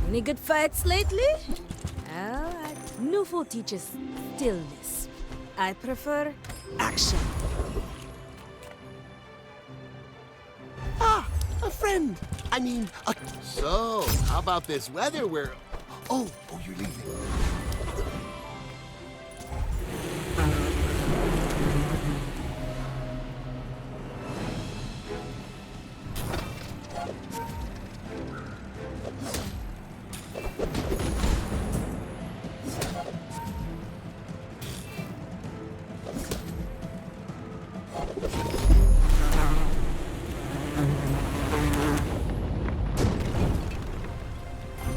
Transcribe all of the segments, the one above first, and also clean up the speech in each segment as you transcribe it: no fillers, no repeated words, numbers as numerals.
Any good fights lately? Well, Nufo teaches stillness. I prefer action. Ah, a friend. I mean, a... So, how about this weather where... Oh, you're leaving.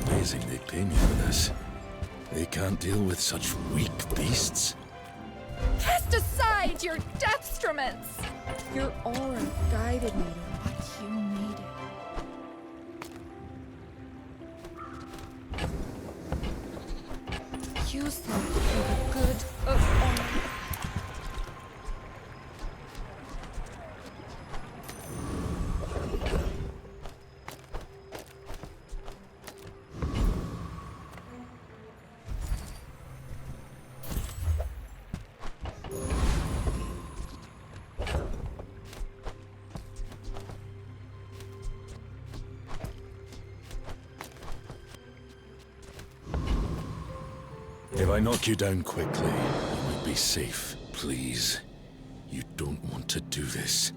Amazing they pay me for this. They can't deal with such weak beasts. Cast aside your deathstruments! Your aura guided me to what you needed. Use them for the good of all. If I knock you down quickly, you might be safe. Please. You don't want to do this.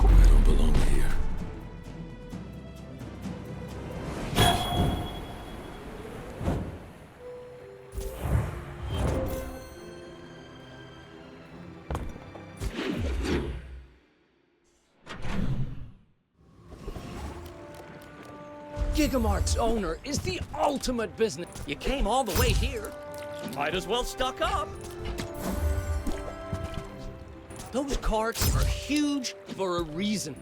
I don't belong here. Gigamart's owner is the ultimate business. You came all the way here. Might as well stock up. Those carts are huge for a reason.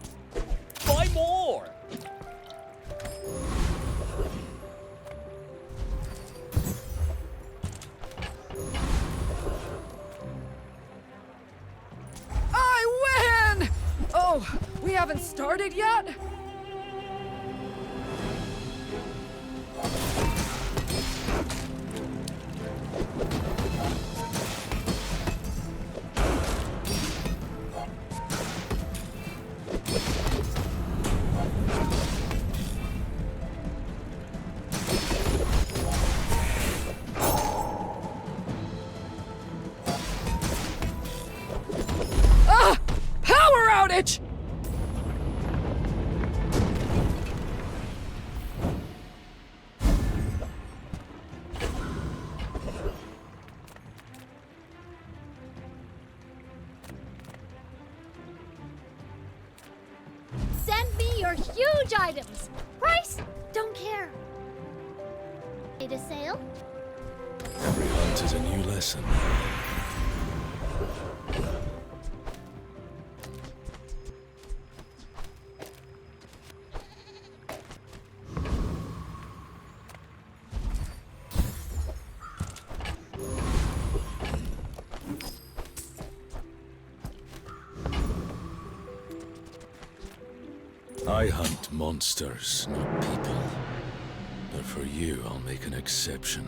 Buy more! I win! Oh, we haven't started yet? Ah! Power outage! Send me your huge items. Price? Don't care. Made a sale? Every hunt is a new lesson. I hunt monsters, not people. But for you, I'll make an exception.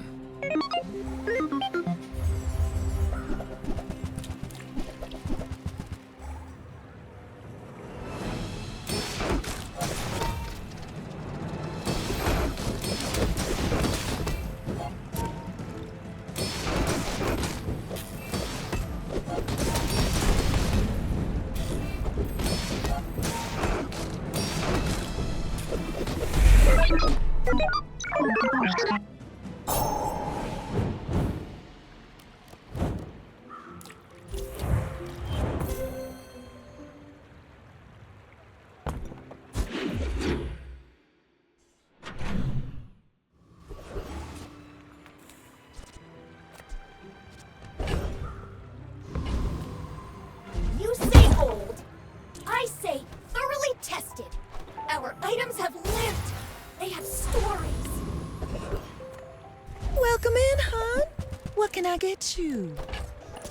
get you.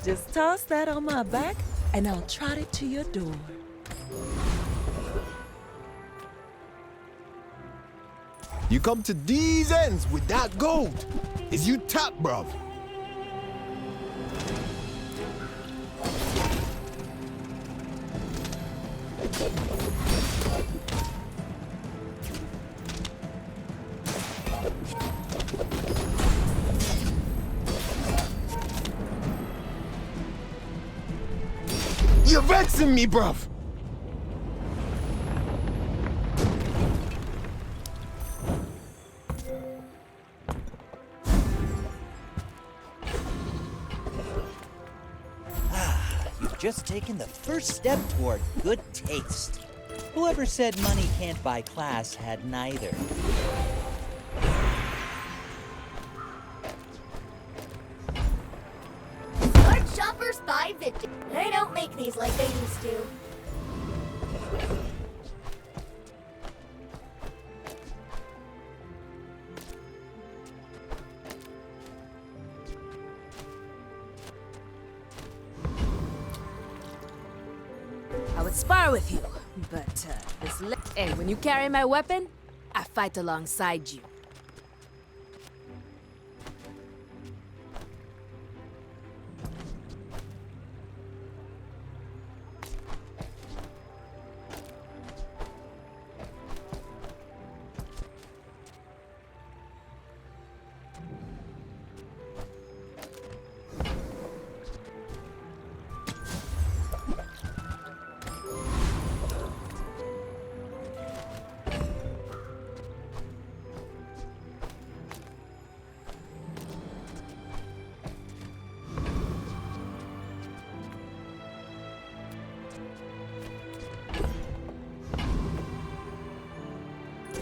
Just toss that on my back, and I'll trot it to your door. You come to these ends with that gold. Is you tap, bruv? You're vexing me, bruv. You've just taken the first step toward good taste. Whoever said money can't buy class had neither. Smart shoppers buy vintage. They don't make these like they used to. I would spar with you, but hey, when you carry my weapon, I fight alongside you.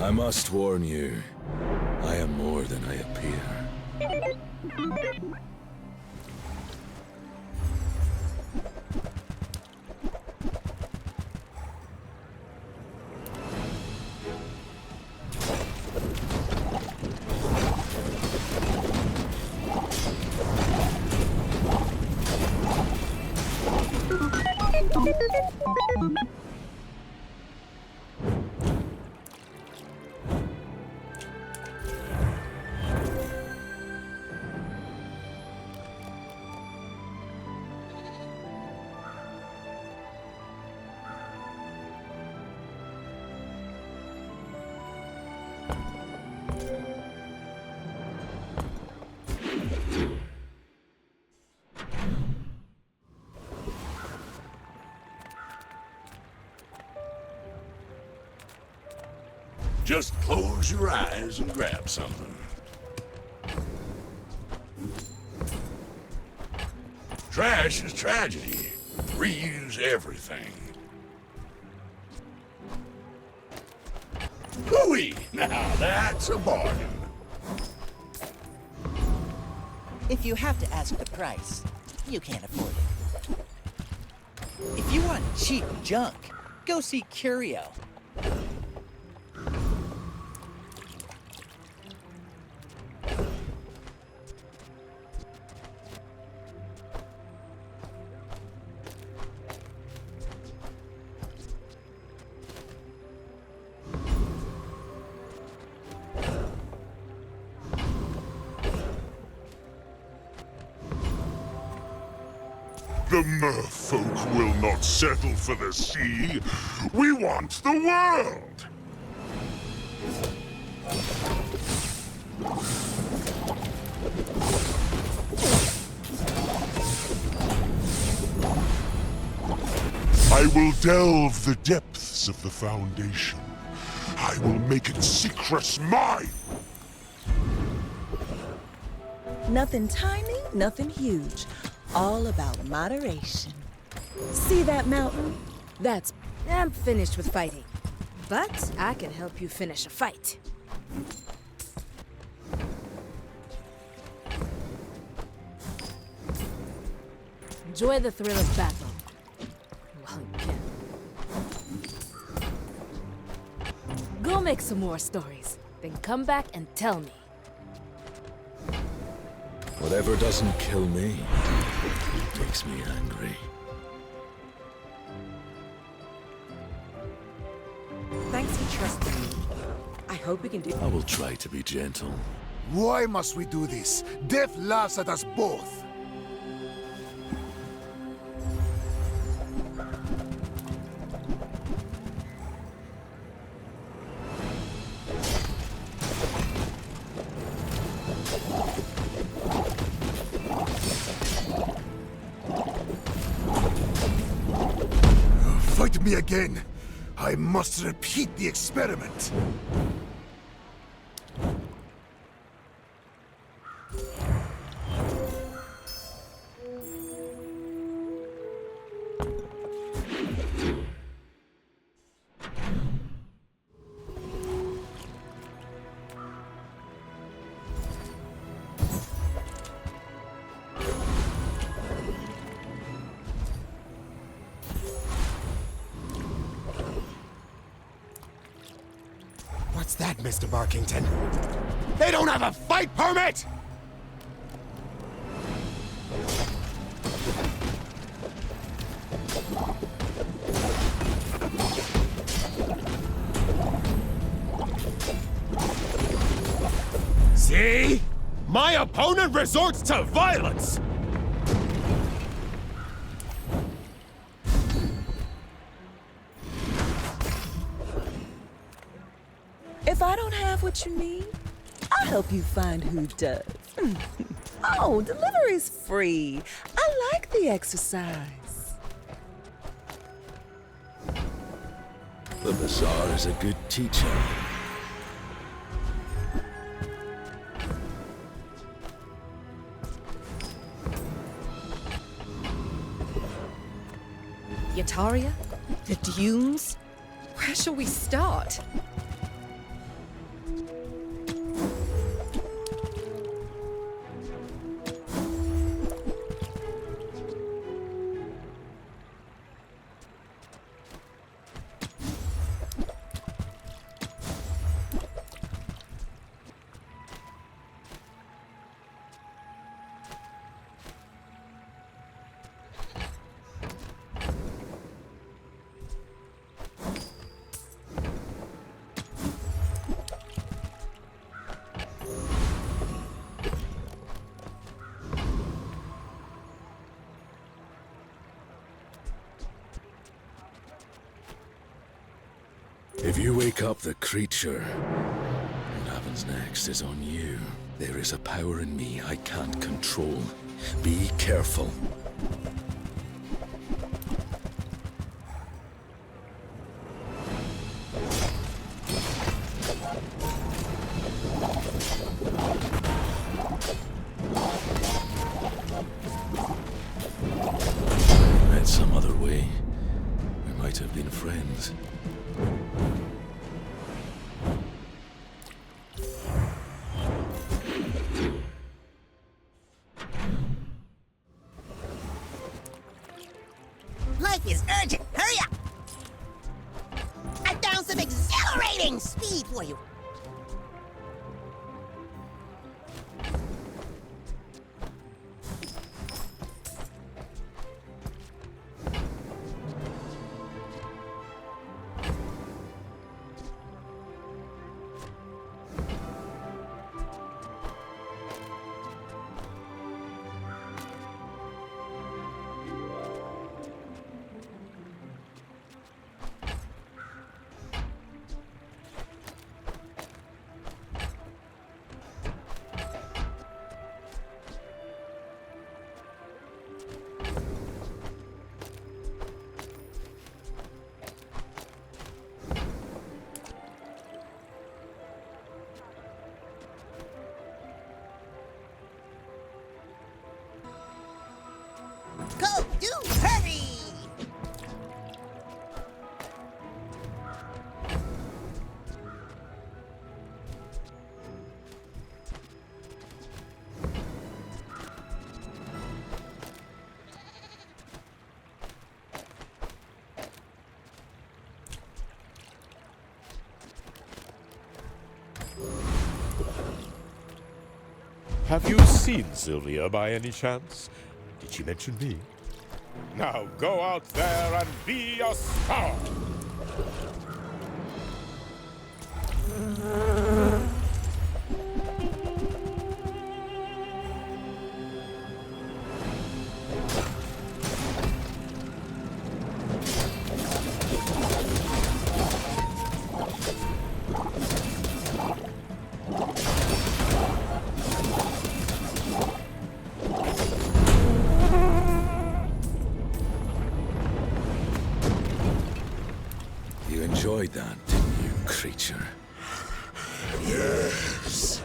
I must warn you, I am more than I appear. Just close your eyes and grab something. Trash is tragedy. Reuse everything. Hooey! Now that's a bargain. If you have to ask the price, you can't afford it. If you want cheap junk, go see Curio. The merfolk will not settle for the sea. We want the world! I will delve the depths of the Foundation. I will make its secrets mine! Nothing tiny, nothing huge. All about moderation. See that mountain? I'm finished with fighting. But I can help you finish a fight. Enjoy the thrill of battle. While you can. Go make some more stories, then come back and tell me. Whatever doesn't kill me makes me angry. Thanks for trusting me. I hope we can do. I will try to be gentle. Why must we do this? Death laughs at us both. Fight me again. I must repeat the experiment. What's that, Mr. Barkington? They don't have a fight permit! See? My opponent resorts to violence! If I don't have what you need, I'll help you find who does. Oh, delivery's free. I like the exercise. The Bazaar is a good teacher. Yataria? The dunes? Where shall we start? If you wake up the creature, what happens next is on you. There is a power in me I can't control. Be careful. If I met some other way, we might have been friends. Life is urgent. Hurry up! I found some exhilarating speed for you. Have you seen Sylvia by any chance? Did she mention me? Now go out there and be a star! You enjoyed that, didn't you, creature? Yes.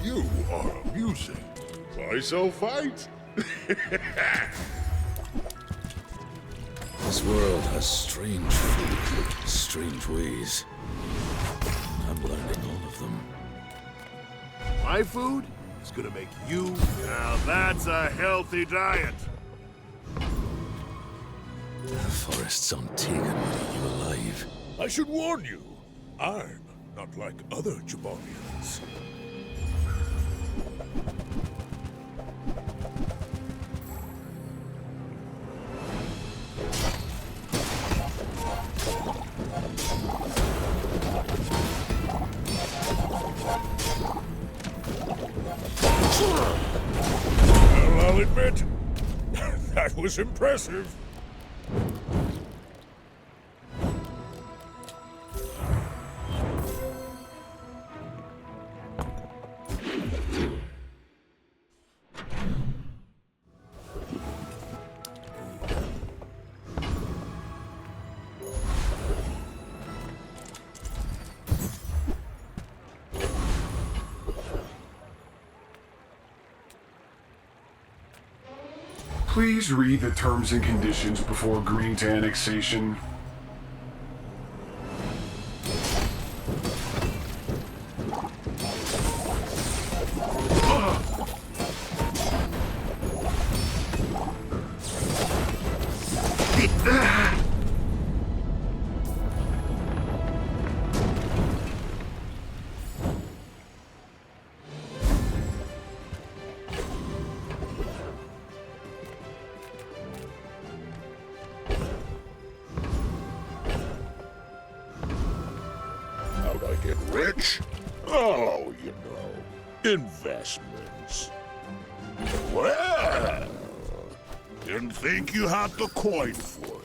You are amusing. Why so fight? This world has strange food, strange ways. I'm learning all of them. My food is gonna make you... Now that's a healthy diet. The forest's on Tegan would eat you alive. I should warn you, I'm not like other Jabarians. Well, I'll admit, that was impressive. Please read the terms and conditions before agreeing to annexation. How'd I get rich? Oh, you know, investments. Well, didn't think you had the coin for it.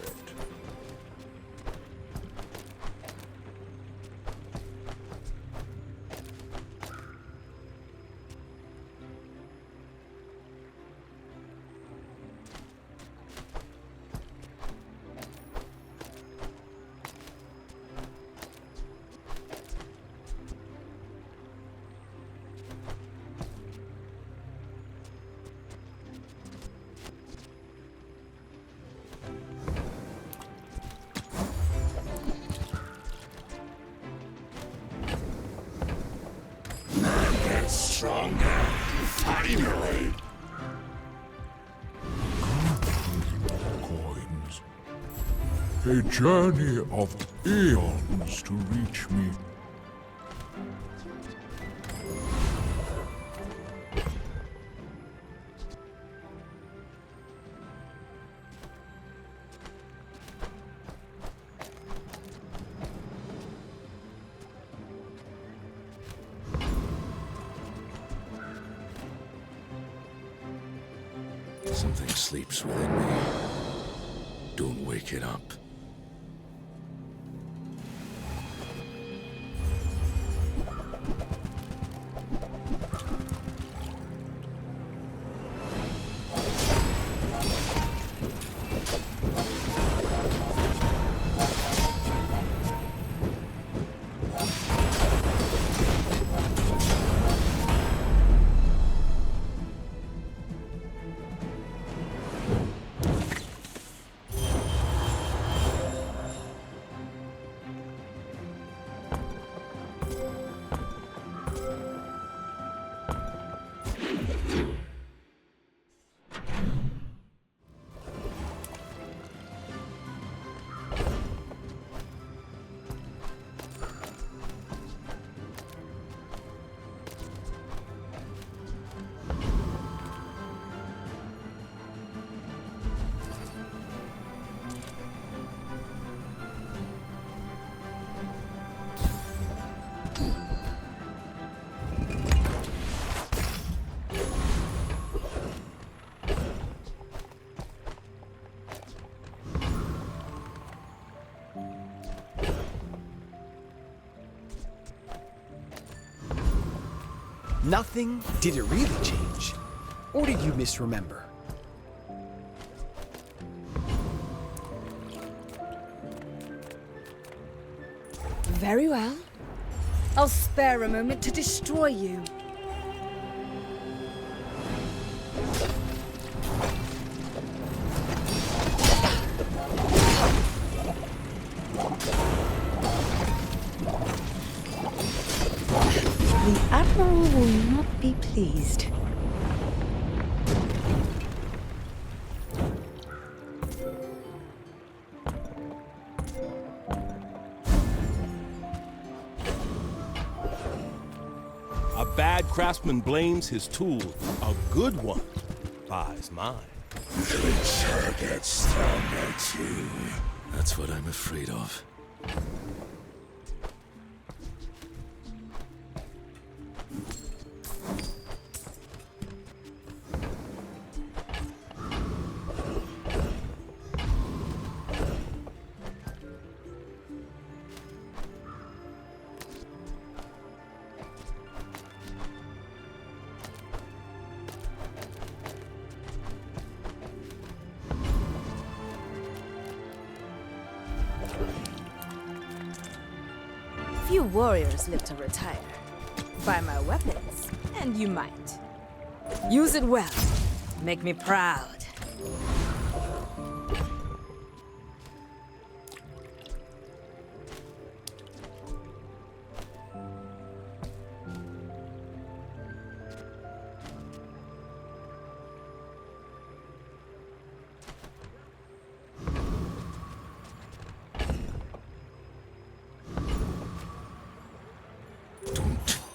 Stronger, finally. Coins. A journey of eons to reach me. Something sleeps within me. Don't wake it up. Nothing? Did it really change? Or did you misremember? Very well. I'll spare a moment to destroy you. The Admiral will not be pleased. A bad craftsman blames his tool. A good one buys mine. Creature gets stronger too. That's what I'm afraid of. Few warriors live to retire. Buy my weapons, and you might. Use it well. Make me proud.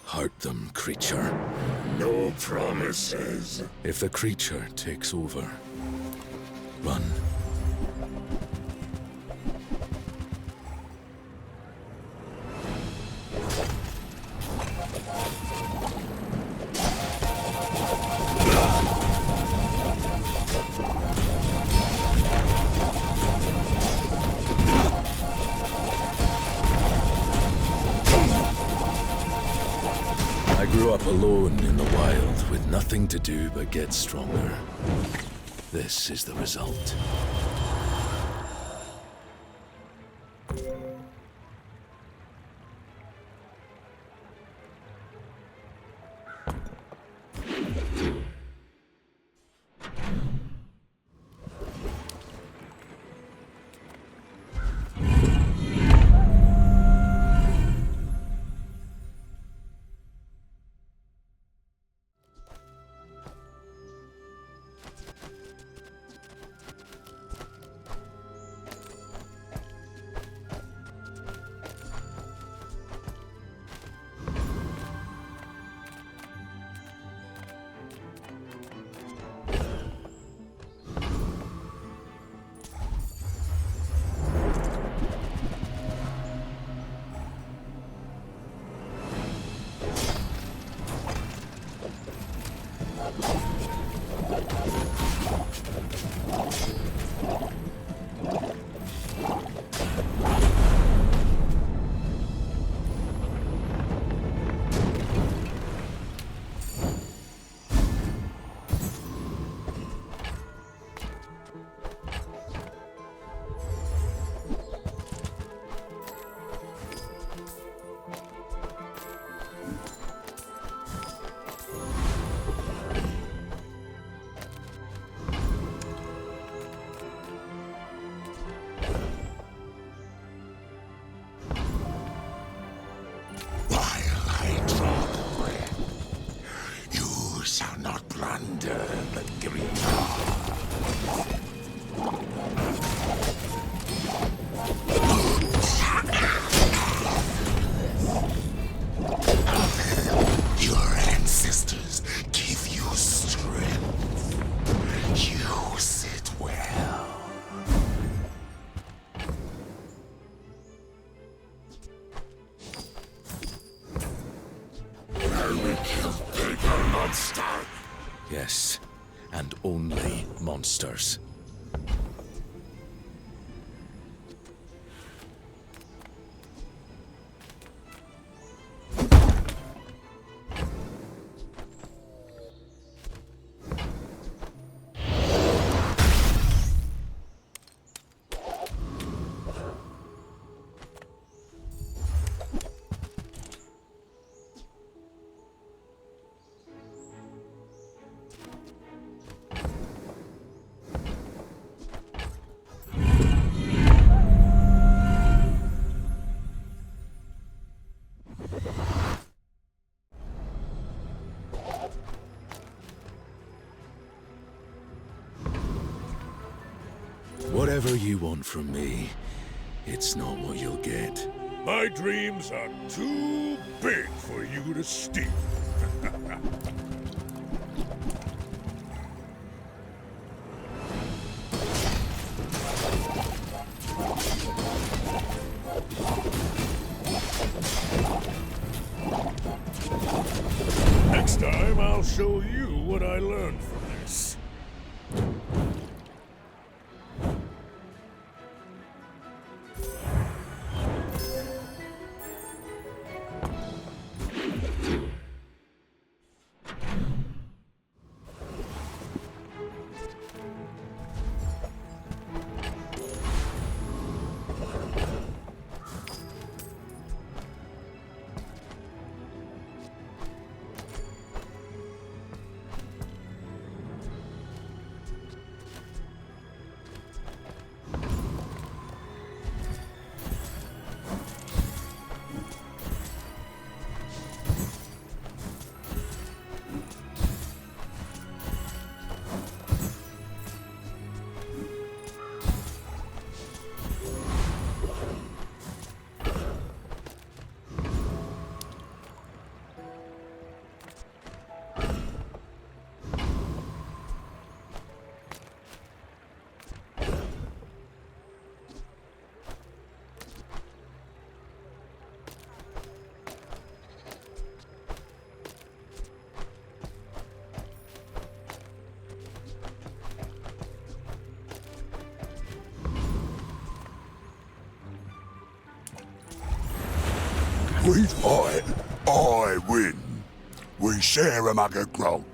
Hurt them, creature. No promises. If the creature takes over, run. I grew up alone in the wild, with nothing to do but get stronger. This is the result. Yes, and only monsters. Whatever you want from me, it's not what you'll get. My dreams are too big for you to steal. Next time, I'll show you what I learned from this. We fight, I win. We share a mug of grog.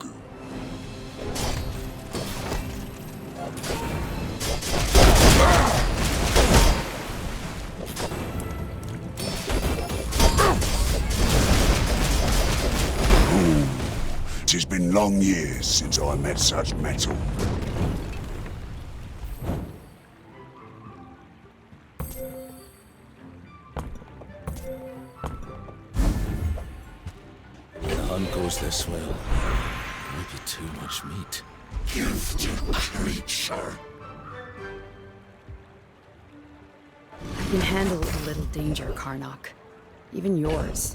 Tis been long years since I met such metal. Goes this well. Might be too much meat. Gifted creature. I can handle a little danger, Karnok. Even yours.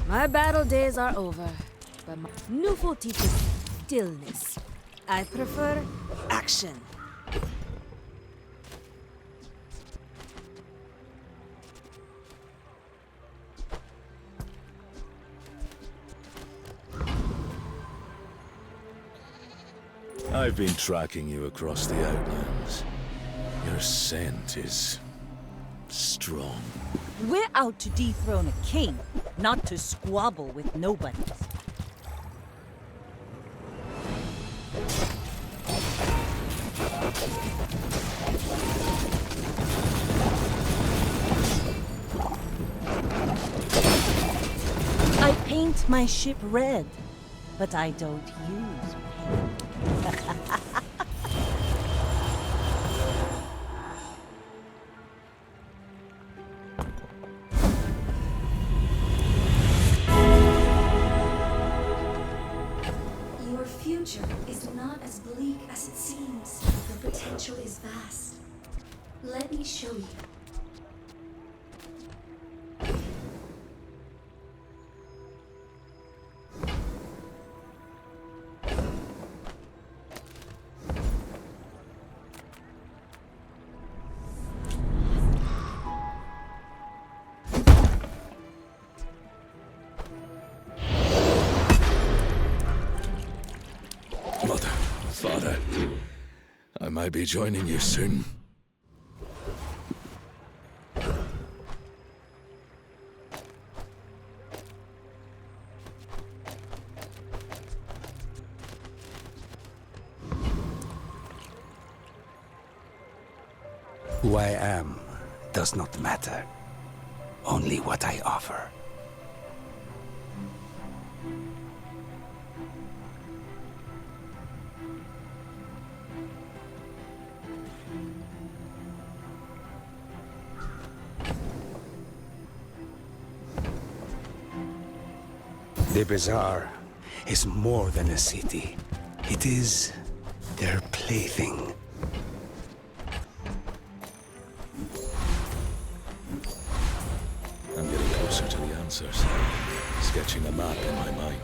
My battle days are over, but my Nufo teaches stillness. I prefer action. I've been tracking you across the Outlands. Your scent is strong. We're out to dethrone a king, not to squabble with nobodies. I paint my ship red, but I don't use paint. Your future is not as bleak as it seems. The potential is vast. Let me show you. I be joining you soon? Who I am does not matter. Only what I offer. The Bazaar is more than a city. It is their plaything. I'm getting closer to the answers. Sketching a map in my mind.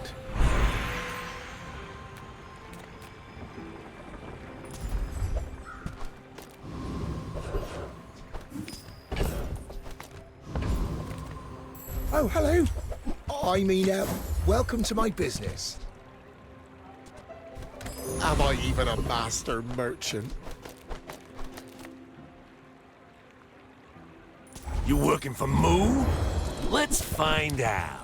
Oh, hello. I mean, welcome to my business. Am I even a master merchant? You working for Moo? Let's find out.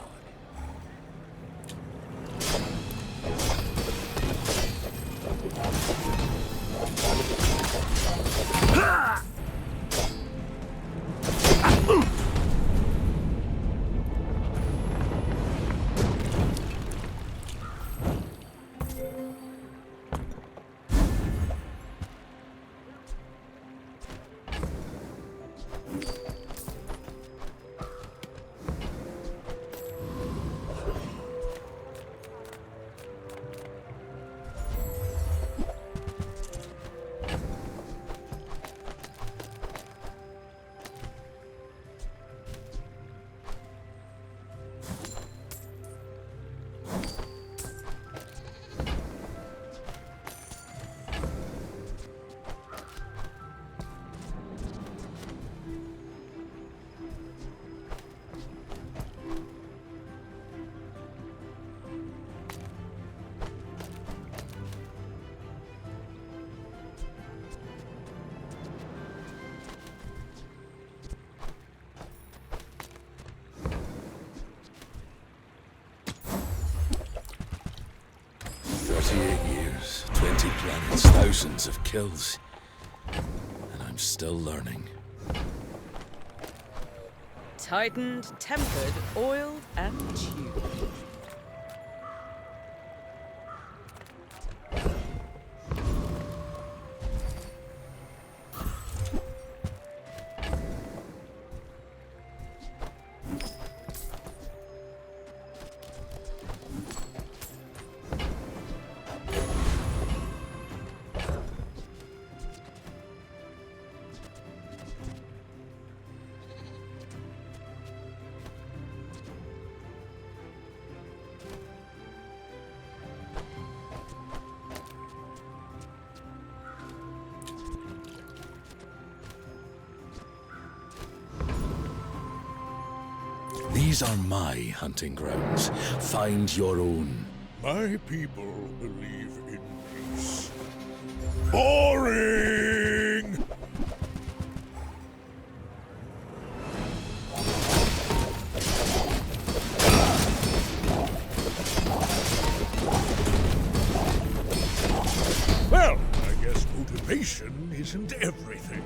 Years, 20 planets, thousands of kills. And I'm still learning. Tightened, tempered, oiled, and tuned. These are my hunting grounds. Find your own. My people believe in peace. Boring! Well, I guess motivation isn't everything.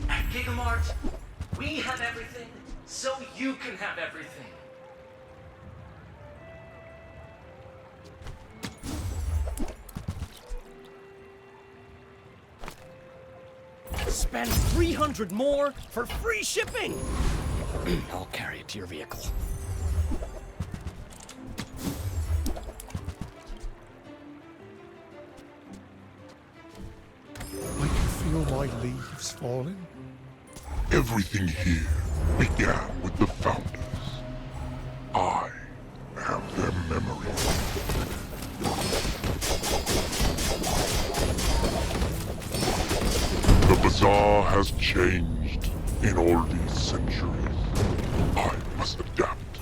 At Gigamart, we have everything, so you can have everything. Spend 300 more for free shipping! I'll carry it to your vehicle. I can feel my leaves falling. Everything here began with the founders. Bazaar has changed in all these centuries. I must adapt.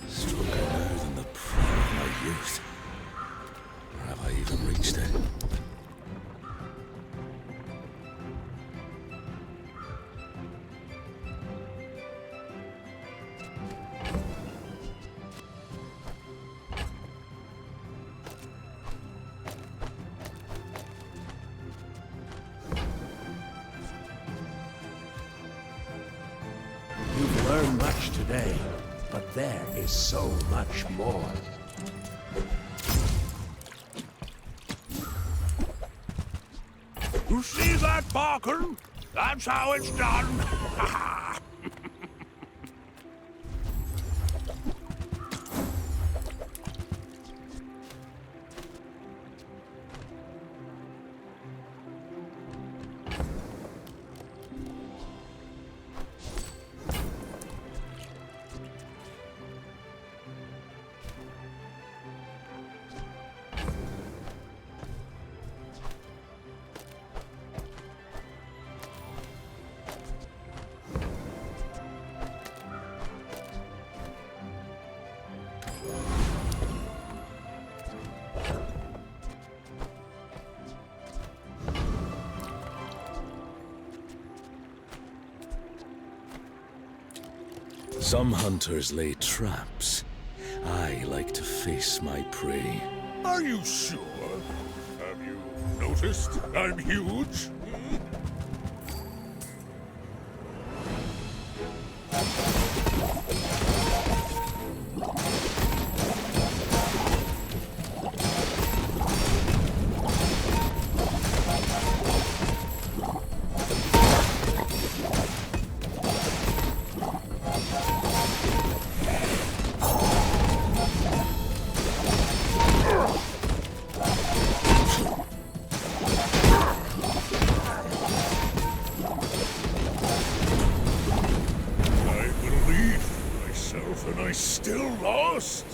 Stronger now than the prime of my youth. Or have I even reached it? You've learned much today, but there is so much more. You see that, Barkin? That's how it's done. Some hunters lay traps. I like to face my prey. Are you sure? Have you noticed I'm huge? And I still lost?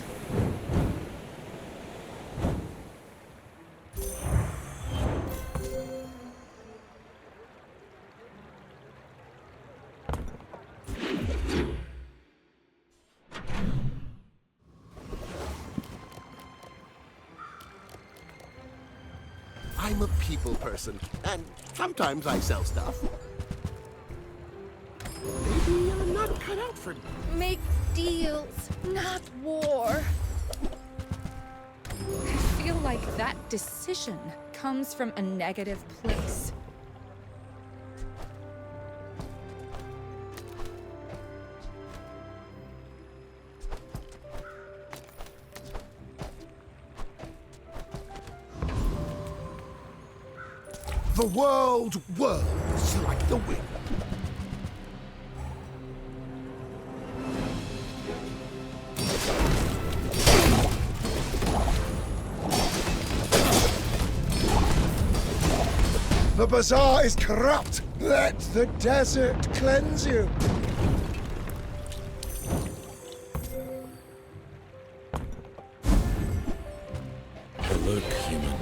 I'm a people person, and sometimes I sell stuff. Maybe I'm not cut out for... Make deals, not war. I feel like that decision comes from a negative place. The world whirls like the wind. The Bazaar is corrupt! Let the desert cleanse you! Look, human.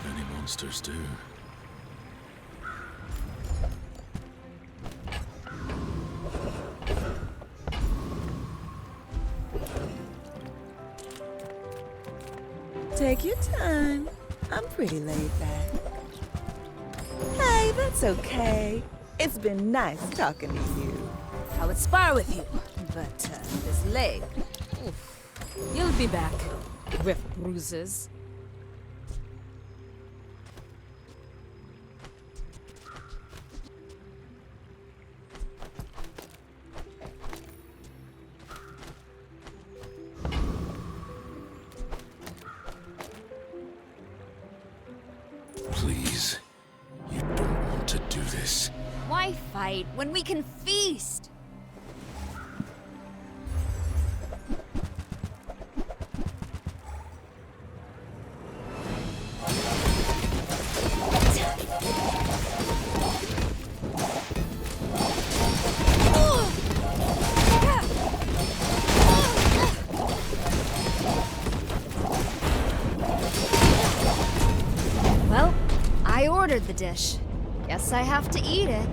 Many monsters do. Take your time. I'm pretty laid back. Hey, that's okay. It's been nice talking to you. I would spar with you, but this leg... Oof. You'll be back with bruises. Please, you don't want to do this. Why fight when we can feast? the dish. Guess I have to eat it.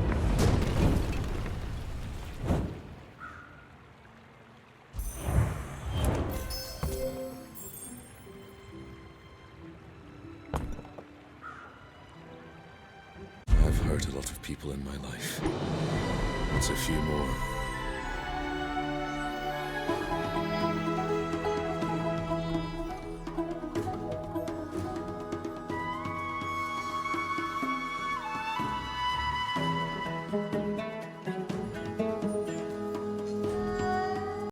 I've hurt a lot of people in my life. It's a few more.